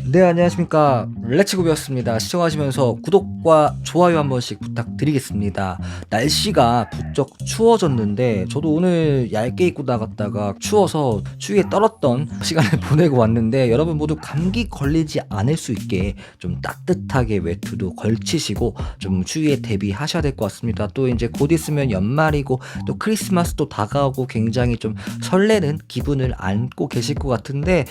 네, 안녕하십니까. 렛츠고비였습니다. 시청하시면서 구독과 좋아요 한 번씩 부탁드리겠습니다. 날씨가 부쩍 추워졌는데 저도 오늘 얇게 입고 나갔다가 추워서 추위에 떨었던 시간을 보내고 왔는데, 여러분 모두 감기 걸리지 않을 수 있게 좀 따뜻하게 외투도 걸치시고 좀 추위에 대비하셔야 될 것 같습니다. 또 이제 곧 있으면 연말이고 또 크리스마스도 다가오고 굉장히 좀 설레는 기분을 안고 계실 것 같은데,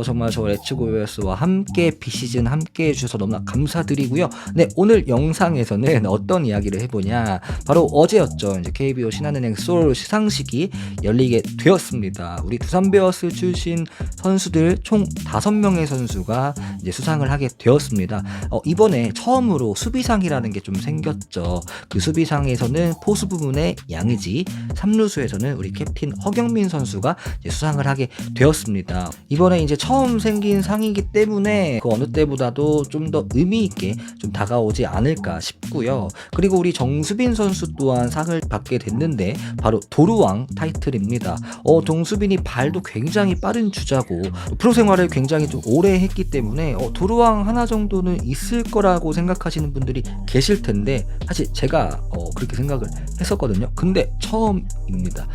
정말 저 렛츠고비어스와 함께 비시즌 함께 해주셔서 너무나 감사드리고요. 네, 오늘 영상에서는 어떤 이야기를 해보냐, 바로 어제였죠. 이제 KBO 신한은행 솔 시상식이 열리게 되었습니다. 우리 두산베어스 출신 선수들 총 5명의 선수가 이제 수상을 하게 되었습니다. 이번에 처음으로 수비상이라는 게 좀 생겼죠. 그 수비상에서는 포수 부문의 양의지, 3루수에서는 우리 캡틴 허경민 선수가 이제 수상을 하게 되었습니다. 이번에 이제 처음 생긴 상이기 때문에 그 어느 때보다도 좀 더 의미 있게 좀 다가오지 않을까 싶고요. 그리고 우리 정수빈 선수 또한 상을 받게 됐는데 바로 도루왕 타이틀입니다. 정수빈이 발도 굉장히 빠른 주자고 프로 생활을 굉장히 좀 오래 했기 때문에 도루왕 하나 정도는 있을 거라고 생각하시는 분들이 계실 텐데, 사실 제가 그렇게 생각을 했었거든요. 근데 처음입니다.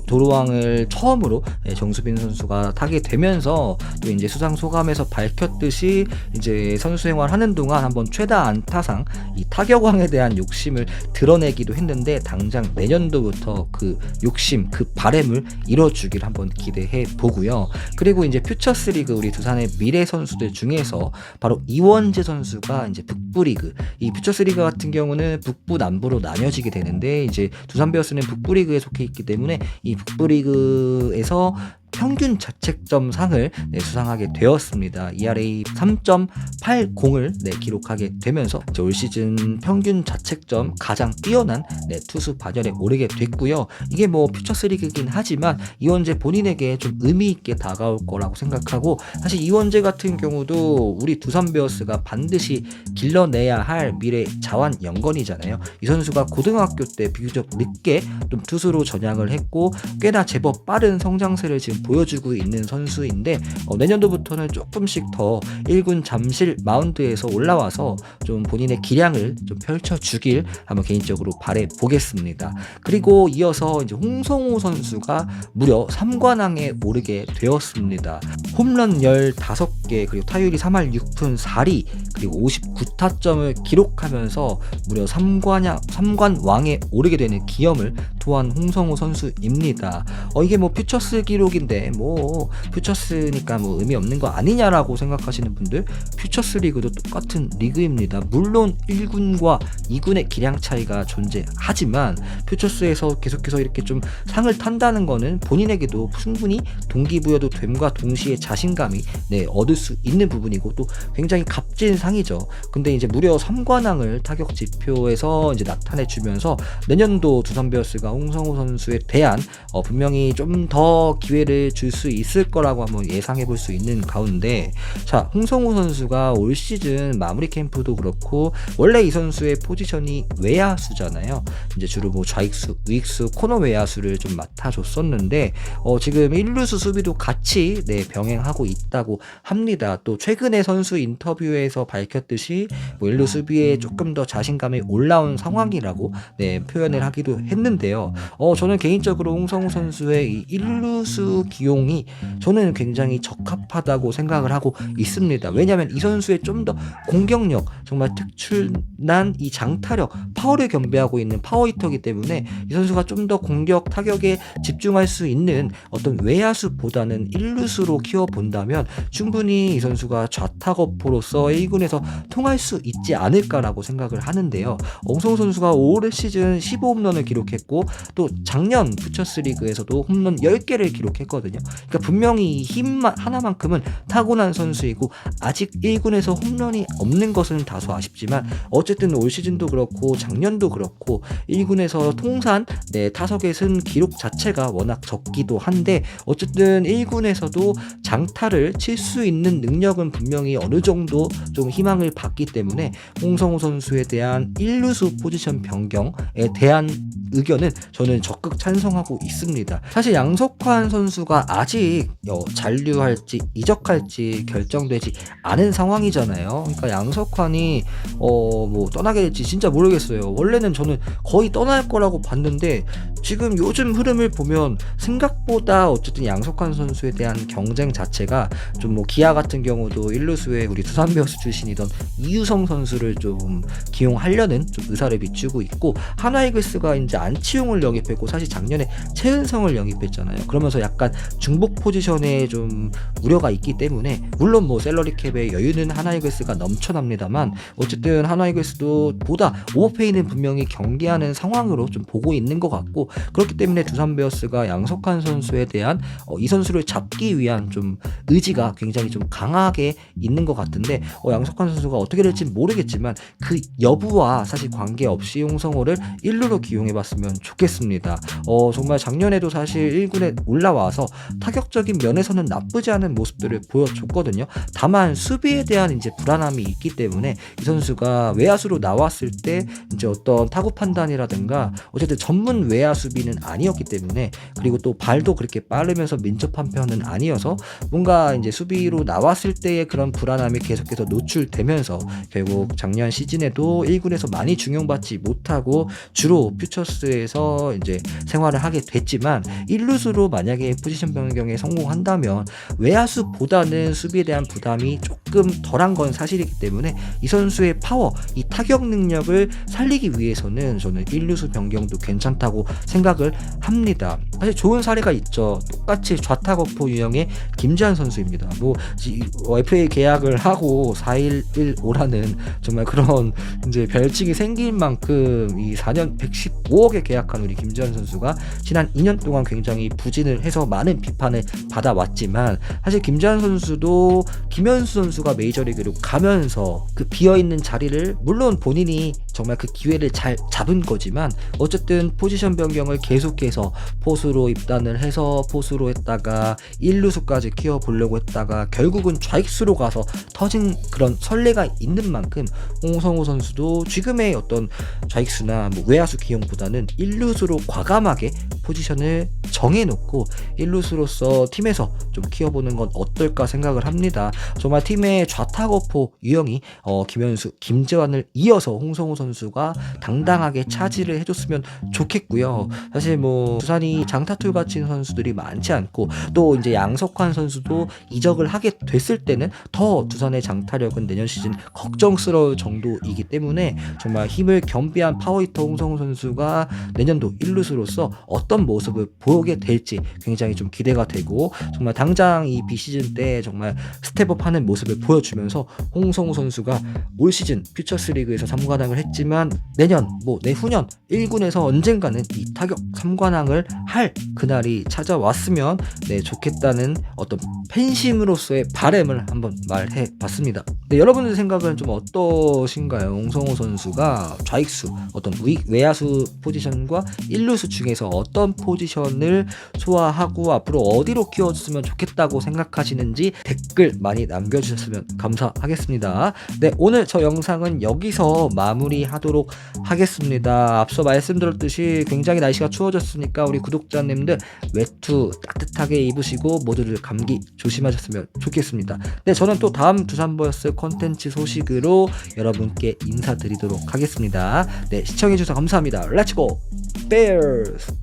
도루왕을 처음으로 정수빈 선수가 타게 되면서 또 이제 수상 소감에서 밝혔듯이 이제 선수 생활하는 동안 한번 최다 안타상 이 타격왕에 대한 욕심을 드러내기도 했는데, 당장 내년도부터 그 욕심, 그 바램을 이뤄주길 한번 기대해 보고요. 그리고 이제 퓨처스리그 우리 두산의 미래 선수들 중에서 바로 이원재 선수가 이제 북부리그, 이 퓨처스리그 같은 경우는 북부 남부로 나뉘어지게 되는데, 이제 두산 베어스는 북부리그에 속해 있기 때문에 이 북부리그에서 평균 자책점 상을 수상하게 되었습니다. ERA 3.80을 기록하게 되면서 올 시즌 평균 자책점 가장 뛰어난 투수 반열에 오르게 됐고요. 이게 뭐 퓨처스리그긴 하지만 이원재 본인에게 좀 의미 있게 다가올 거라고 생각하고, 사실 이원재 같은 경우도 우리 두산 베어스가 반드시 길러내야 할 미래 자완 연건이잖아요. 이 선수가 고등학교 때 비교적 늦게 좀 투수로 전향을 했고 꽤나 제법 빠른 성장세를 지금 보여주고 있는 선수인데, 내년도부터는 조금씩 더 1군 잠실 마운드에서 올라와서 좀 본인의 기량을 좀 펼쳐주길 한번 개인적으로 바라보겠습니다. 그리고 이어서 이제 홍성우 선수가 무려 3관왕에 오르게 되었습니다. 홈런 15개, 그리고 타율이 3할 6푼 4리, 그리고 59타점을 기록하면서 무려 3관왕에 오르게 되는 기염을 토한 홍성우 선수입니다. 이게 뭐 퓨처스 기록인데 뭐 퓨처스니까 뭐 의미 없는 거 아니냐라고 생각하시는 분들, 퓨처스 리그도 똑같은 리그입니다. 물론 1군과 2군의 기량 차이가 존재하지만 퓨처스에서 계속해서 이렇게 좀 상을 탄다는 거는 본인에게도 충분히 동기부여도 됨과 동시에 자신감이 얻을 수 있는 부분이고 또 굉장히 값진 상이죠. 근데 이제 무려 3관왕을 타격 지표에서 이제 나타내 주면서 내년도 두산 베어스가 홍성우 선수에 대한 분명히 좀 더 기회를 줄 수 있을 거라고 한번 예상해 볼 수 있는 가운데, 자, 홍성우 선수가 올 시즌 마무리 캠프도 그렇고 원래 이 선수의 포지션이 외야수잖아요. 이제 주로 뭐 좌익수, 우익수, 코너 외야수를 좀 맡아줬었는데 지금 1루수 수비도 같이 병행하고 있다고 합니다. 또 최근에 선수 인터뷰에서 밝혔듯이 뭐 1루 수비에 조금 더 자신감이 올라온 상황이라고 표현을 하기도 했는데요. 저는 개인적으로 홍성우 선수의 이 1루수 기용이 저는 굉장히 적합하다고 생각을 하고 있습니다. 왜냐하면 이 선수의 좀 더 공격력, 정말 특출난 이 장타력, 파워를 겸비하고 있는 파워히터이기 때문에 이 선수가 좀 더 공격 타격에 집중할 수 있는 어떤 외야수보다는 1루수로 키워본다면 충분히 이 선수가 좌타거포로서 1군에서 통할 수 있지 않을까라고 생각을 하는데요. 홍성우 선수가 올 시즌 15홈런을 기록했고 또 작년 퓨처스리그에서도 홈런 10개를 기록했거든요. 그러니까 분명히 힘 하나만큼은 타고난 선수이고, 아직 1군에서 홈런이 없는 것은 다소 아쉽지만 어쨌든 올 시즌도 그렇고 작년도 그렇고 1군에서 통산 타석에 쓴 기록 자체가 워낙 적기도 한데, 어쨌든 1군에서도 장타를 칠 수 있는 능력은 분명히 어느 정도 좀 희망을 받기 때문에 홍성우 선수에 대한 1루수 포지션 변경에 대한 의견은 저는 적극 찬성하고 있습니다. 사실 양석환 선수가 선수가 아직 잔류할지 이적할지 결정되지 않은 상황이잖아요. 그러니까 양석환이 뭐 떠나게 될지 진짜 모르겠어요. 원래는 저는 거의 떠날 거라고 봤는데 지금 요즘 흐름을 보면 생각보다 어쨌든 양석환 선수에 대한 경쟁 자체가 좀 뭐 기아 같은 경우도 1루수에 우리 두산 베어스 출신이던 이유성 선수를 좀 기용하려는 좀 의사를 비추고 있고, 하나 이글스가 이제 안치홍을 영입했고 사실 작년에 최은성을 영입했잖아요. 그러면서 약간 중복 포지션에 좀 우려가 있기 때문에, 물론 뭐 셀러리 캡의 여유는 하나 이글스가 넘쳐납니다만 어쨌든 하나 이글스도 보다 오버페이는 분명히 경계하는 상황으로 좀 보고 있는 것 같고, 그렇기 때문에 두산 베어스가 양석환 선수에 대한 이 선수를 잡기 위한 좀 의지가 굉장히 좀 강하게 있는 것 같은데, 양석환 선수가 어떻게 될지 모르겠지만 그 여부와 사실 관계없이 홍성호를 1루로 기용해봤으면 좋겠습니다. 정말 작년에도 사실 1군에 올라와서 타격적인 면에서는 나쁘지 않은 모습들을 보여줬거든요. 다만 수비에 대한 이제 불안함이 있기 때문에 이 선수가 외야수로 나왔을 때 이제 어떤 타구 판단이라든가 어쨌든 전문 외야 수비는 아니었기 때문에, 그리고 또 발도 그렇게 빠르면서 민첩한 편은 아니어서 뭔가 이제 수비로 나왔을 때의 그런 불안함이 계속해서 노출되면서 결국 작년 시즌에도 1군에서 많이 중용받지 못하고 주로 퓨처스에서 이제 생활을 하게 됐지만, 1루수로 만약에 포지션 변경에 성공한다면 외야수보다는 수비에 대한 부담이 조금 덜한 건 사실이기 때문에 이 선수의 파워, 이 타격 능력을 살리기 위해서는 저는 1루수 변경도 괜찮다고 생각을 합니다. 사실 좋은 사례가 있죠. 똑같이 좌타거포 유형의 김지한 선수입니다. 뭐 FA 계약을 하고 4.11오라는 정말 그런 이제 별칭이 생길 만큼 이 4년 115억에 계약한 우리 김지한 선수가 지난 2년 동안 굉장히 부진을 해서 많은 비판을 받아왔지만, 사실 김지한 선수도 김현수 선수가 메이저리그로 가면서 그 비어있는 자리를, 물론 본인이 정말 그 기회를 잘 잡은 거지만 어쨌든 포지션 변경을 계속해서 포수로 입단을 해서 포수로 했다가 1루수까지 키워보려고 했다가 결국은 좌익수로 가서 터진 그런 선례가 있는 만큼 홍성호 선수도 지금의 어떤 좌익수나 뭐 외야수 기용보다는 1루수로 과감하게 포지션을 정해놓고 1루수로서 팀에서 좀 키워보는 건 어떨까 생각을 합니다. 정말 팀의 좌타거포 유형이 김현수, 김재환을 이어서 홍성호 선수가 당당하게 차지를 해줬으면 좋겠고요. 사실 뭐 두산이 장타툴 같은 선수들이 많지 않고, 또 이제 양석환 선수도 이적을 하게 됐을 때는 더 두산의 장타력은 내년 시즌 걱정스러울 정도이기 때문에 정말 힘을 겸비한 파워히터 홍성호 선수가 내년도 1루수로서 어떤 모습을 보이게 될지 굉장히 좀 기대가 되고, 정말 당장 이 비시즌 때 정말 스텝업하는 모습을 보여주면서 홍성호 선수가 올 시즌 퓨처스 리그에서 3관왕을 했지만 내년 뭐 내후년 1군에서 언젠가는 이 타격 3관왕을 할 그날이 찾아왔으면 좋겠다는 어떤 팬심으로서의 바람을 한번 말해 봤습니다. 여러분들 생각은 좀 어떠신가요? 홍성호 선수가 좌익수, 어떤 외야수 포지션과 1루수 중에서 어떤 포지션을 소화하고 앞으로 어디로 키워줬으면 좋겠다고 생각하시는지 댓글 많이 남겨주셨으면 감사하겠습니다. 오늘 저 영상은 여기서 마무리하도록 하겠습니다. 앞서 말씀드렸듯이 굉장히 날씨가 추워졌으니까 우리 구독자님들 외투 따뜻하게 입으시고 모두들 감기 조심하셨으면 좋겠습니다. 저는 또 다음 두산베어스 콘텐츠 소식으로 여러분께 인사드리도록 하겠습니다. 시청해주셔서 감사합니다. 렛츠고 베어스!